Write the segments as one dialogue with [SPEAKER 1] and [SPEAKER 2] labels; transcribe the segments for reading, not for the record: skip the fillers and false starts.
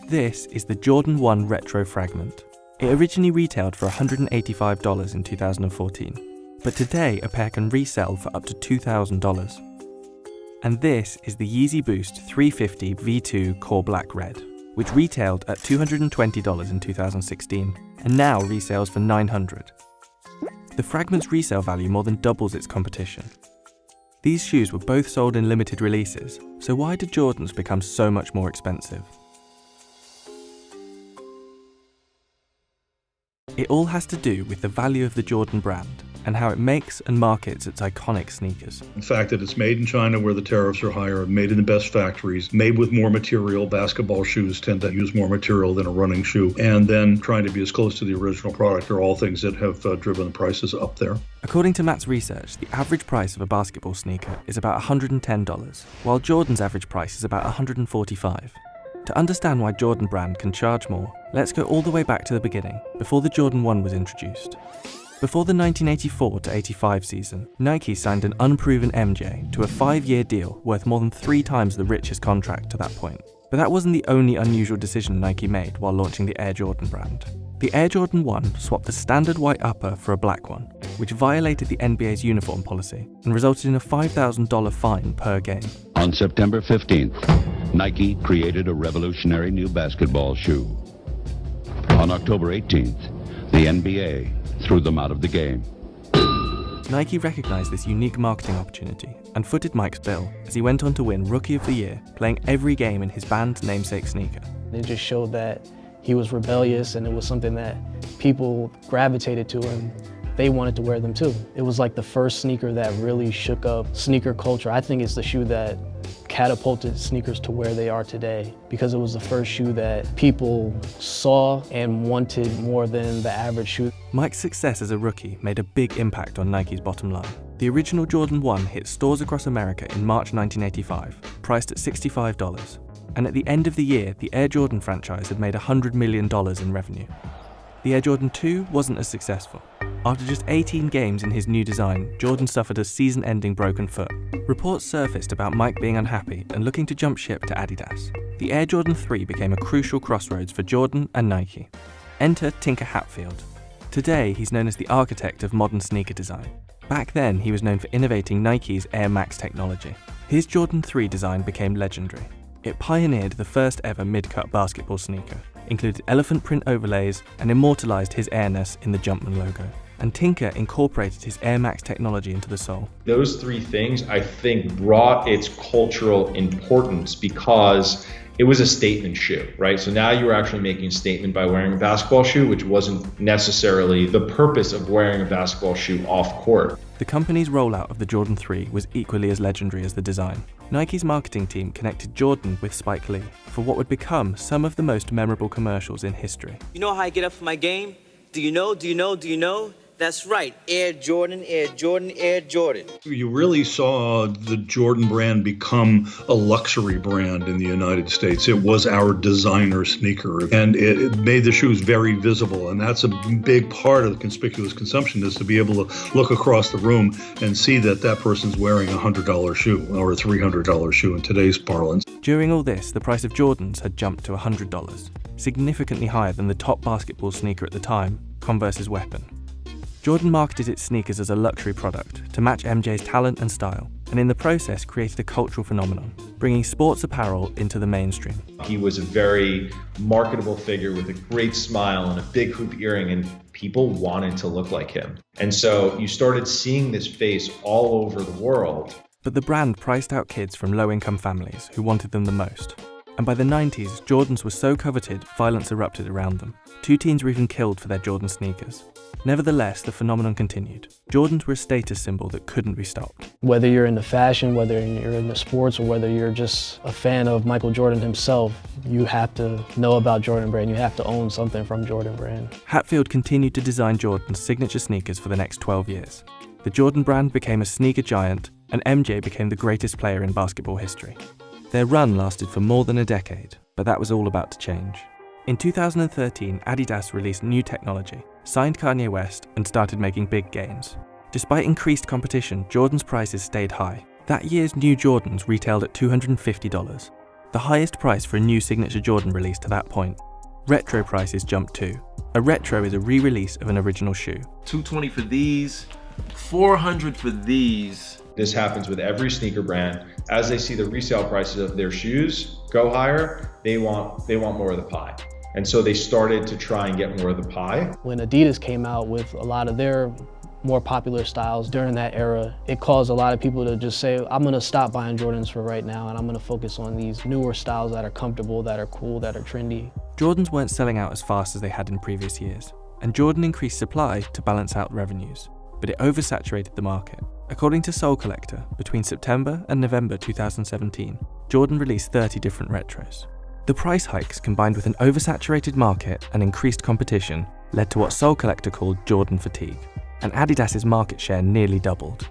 [SPEAKER 1] This is the Jordan 1 Retro Fragment. It originally retailed for $185 in 2014, but today a pair can resell for up to $2,000. And this is the Yeezy Boost 350 V2 Core Black Red, which retailed at $220 in 2016 and now resales for $900. The Fragment's resale value more than doubles its competition. These shoes were both sold in limited releases, so why did Jordans become so much more expensive? It all has to do with the value of the Jordan brand and how it makes and markets its iconic sneakers.
[SPEAKER 2] The fact that it's made in China where the tariffs are higher, made in the best factories, made with more material. Basketball shoes tend to use more material than a running shoe. And then trying to be as close to the original product are all things that have driven the prices up there.
[SPEAKER 1] According to Matt's research, the average price of a basketball sneaker is about $110, while Jordan's average price is about $145. To understand why Jordan brand can charge more, let's go all the way back to the beginning, before the Jordan 1 was introduced. Before the 1984-85 season, Nike signed an unproven MJ to a 5-year deal worth more than 3 times the richest contract to that point. But that wasn't the only unusual decision Nike made while launching the Air Jordan brand. The Air Jordan 1 swapped the standard white upper for a black one, which violated the NBA's uniform policy and resulted in a $5,000 fine per game.
[SPEAKER 3] On September 15th, Nike created a revolutionary new basketball shoe. On October 18th, the NBA threw them out of the game.
[SPEAKER 1] Nike recognized this unique marketing opportunity and footed Mike's bill as he went on to win Rookie of the Year, playing every game in his band's namesake sneaker.
[SPEAKER 4] It just showed that he was rebellious and it was something that people gravitated to and they wanted to wear them too. It was like the first sneaker that really shook up sneaker culture. I think it's the shoe that catapulted sneakers to where they are today because it was the first shoe that people saw and wanted more than the average shoe.
[SPEAKER 1] Mike's success as a rookie made a big impact on Nike's bottom line. The original Jordan 1 hit stores across America in March 1985, priced at $65. And at the end of the year, the Air Jordan franchise had made $100 million in revenue. The Air Jordan 2 wasn't as successful. After just 18 games in his new design, Jordan suffered a season-ending broken foot. Reports surfaced about Mike being unhappy and looking to jump ship to Adidas. The Air Jordan 3 became a crucial crossroads for Jordan and Nike. Enter Tinker Hatfield. Today, he's known as the architect of modern sneaker design. Back then, he was known for innovating Nike's Air Max technology. His Jordan 3 design became legendary. It pioneered the first ever mid-cut basketball sneaker, included elephant print overlays, and immortalized his airness in the Jumpman logo. And Tinker incorporated his Air Max technology into the sole.
[SPEAKER 5] Those 3 things, I think, brought its cultural importance because it was a statement shoe, right? So now you were actually making a statement by wearing a basketball shoe, which wasn't necessarily the purpose of wearing a basketball shoe off court.
[SPEAKER 1] The company's rollout of the Jordan 3 was equally as legendary as the design. Nike's marketing team connected Jordan with Spike Lee for what would become some of the most memorable commercials in history.
[SPEAKER 6] You know how I get up for my game? Do you know? That's right, Air Jordan, Air Jordan, Air Jordan.
[SPEAKER 2] You really saw the Jordan brand become a luxury brand in the United States. It was our designer sneaker, and it made the shoes very visible, and that's a big part of the conspicuous consumption, is to be able to look across the room and see that that person's wearing a $100 shoe or a $300 shoe in today's parlance.
[SPEAKER 1] During all this, the price of Jordans had jumped to $100, significantly higher than the top basketball sneaker at the time, Converse's Weapon. Jordan marketed its sneakers as a luxury product to match MJ's talent and style, and in the process created a cultural phenomenon, bringing sports apparel into the mainstream.
[SPEAKER 5] He was a very marketable figure with a great smile and a big hoop earring, and people wanted to look like him. And so you started seeing this face all over the world.
[SPEAKER 1] But the brand priced out kids from low-income families who wanted them the most. And by the 90s, Jordans were so coveted, violence erupted around them. 2 teens were even killed for their Jordan sneakers. Nevertheless, the phenomenon continued. Jordans were a status symbol that couldn't be stopped.
[SPEAKER 4] Whether you're into fashion, whether you're into sports, or whether you're just a fan of Michael Jordan himself, you have to know about Jordan Brand. You have to own something from Jordan Brand.
[SPEAKER 1] Hatfield continued to design Jordan's signature sneakers for the next 12 years. The Jordan brand became a sneaker giant, and MJ became the greatest player in basketball history. Their run lasted for more than a decade, but that was all about to change. In 2013, Adidas released new technology, signed Kanye West, and started making big gains. Despite increased competition, Jordan's prices stayed high, That year's new Jordans retailed at $250, the highest price for a new signature Jordan release to that point. Retro prices jumped too. A retro is a re-release of an original shoe.
[SPEAKER 7] $220 for these, $400 for these.
[SPEAKER 5] This happens with every sneaker brand. As they see the resale prices of their shoes go higher, they want more of the pie. And so they started to try and get more of the pie.
[SPEAKER 4] When Adidas came out with a lot of their more popular styles during that era, it caused a lot of people to just say, I'm gonna stop buying Jordans for right now and I'm gonna focus on these newer styles that are comfortable, that are cool, that are trendy.
[SPEAKER 1] Jordans weren't selling out as fast as they had in previous years, and Jordan increased supply to balance out revenues, but it oversaturated the market. According to Soul Collector, between September and November 2017, Jordan released 30 different retros. The price hikes combined with an oversaturated market and increased competition led to what Soul Collector called Jordan fatigue, and Adidas's market share nearly doubled.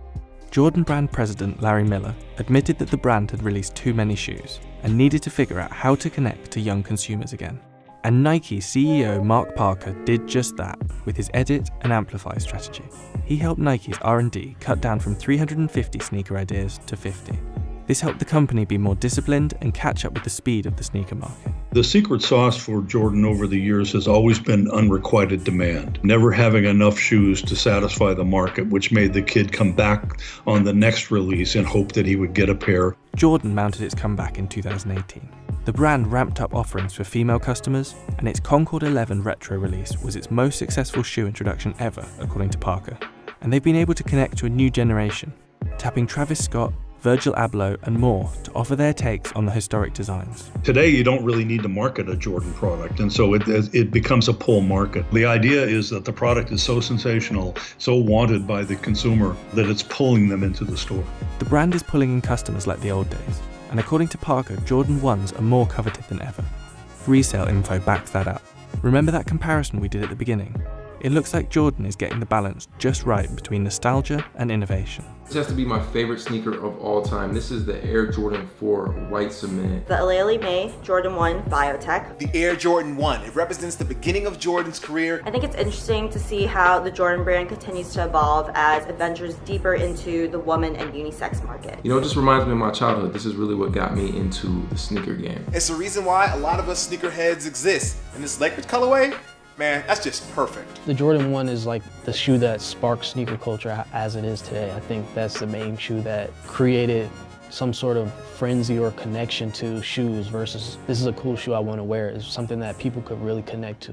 [SPEAKER 1] Jordan brand president Larry Miller admitted that the brand had released too many shoes and needed to figure out how to connect to young consumers again. And Nike CEO Mark Parker did just that with his Edit and Amplify strategy. He helped Nike's R&D cut down from 350 sneaker ideas to 50. This helped the company be more disciplined and catch up with the speed of the sneaker market.
[SPEAKER 2] The secret sauce for Jordan over the years has always been unrequited demand, never having enough shoes to satisfy the market, which made the kid come back on the next release and hope that he would get a pair.
[SPEAKER 1] Jordan mounted its comeback in 2018. The brand ramped up offerings for female customers, and its Concord 11 retro release was its most successful shoe introduction ever, according to Parker. And they've been able to connect to a new generation, tapping Travis Scott, Virgil Abloh, and more to offer their takes on the historic designs.
[SPEAKER 2] Today, you don't really need to market a Jordan product, and so it becomes a pull market. The idea is that the product is so sensational, so wanted by the consumer, that it's pulling them into the store.
[SPEAKER 1] The brand is pulling in customers like the old days, and according to Parker, Jordan 1s are more coveted than ever. Resale info backs that up. Remember that comparison we did at the beginning? It looks like Jordan is getting the balance just right between nostalgia and innovation.
[SPEAKER 7] This has to be my favorite sneaker of all time. This is the Air Jordan 4 White Cement.
[SPEAKER 8] The Aleli May Jordan 1 Biotech.
[SPEAKER 9] The Air Jordan 1. It represents the beginning of Jordan's career.
[SPEAKER 8] I think it's interesting to see how the Jordan brand continues to evolve as it ventures deeper into the woman and unisex market.
[SPEAKER 7] You know, it just reminds me of my childhood. This is really what got me into the sneaker game.
[SPEAKER 9] It's the reason why a lot of us sneakerheads exist. And this Lakers colorway, man, that's just perfect.
[SPEAKER 4] The Jordan 1 is like the shoe that sparked sneaker culture as it is today. I think that's the main shoe that created some sort of frenzy or connection to shoes versus this is a cool shoe I want to wear. It's something that people could really connect to.